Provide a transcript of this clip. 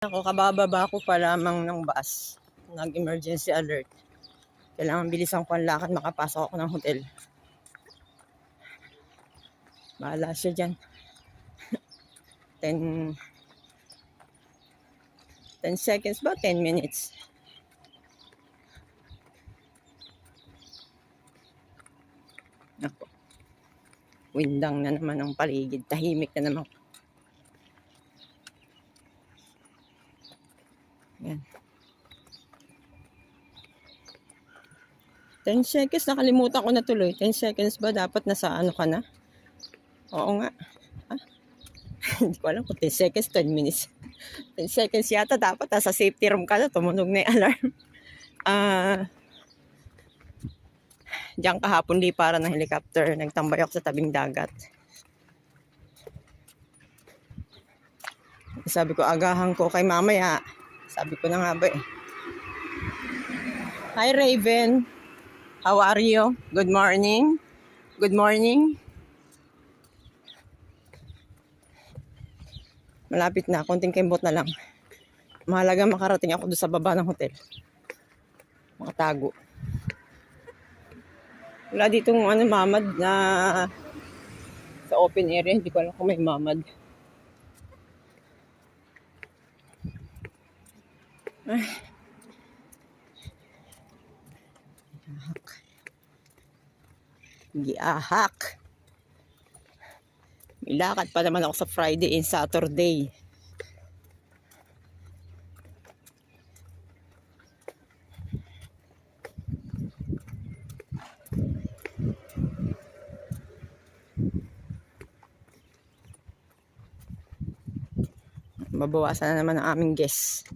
Ako, kabababa ko pa lamang ng bus. Nag-emergency alert. Kailangan bilisan ko ang lakad makapasok ako ng hotel. Bahala siya dyan. 10 seconds ba? 10 minutes. Ako. Windang na naman ang paligid. Tahimik na naman. Yan. 10 seconds, nakalimutan ko na tuloy. 10 seconds ba? Dapat nasa ano ka na? Oo nga. Hindi ko alam kung 10 seconds, 10 minutes. 10 seconds yata, dapat nasa safety room ka na. Tumunog na yung alarm. Diyan kahapon di para ng helicopter. Nagtambay ako sa tabing dagat. Sabi ko, agahan ko kay mamaya. Sabi ko na nga ba eh. Hi Raven. How are you? Good morning. Good morning. Malapit na. Konting kembot na lang. Mahalaga makarating ako doon sa baba ng hotel. Makatago. Wala ditong mamad na sa open area. Hindi ko alam kung may mamad. Ay. Giahak. May lakad pa naman ako sa Friday and Saturday. Mabawasan na naman ang aming guest.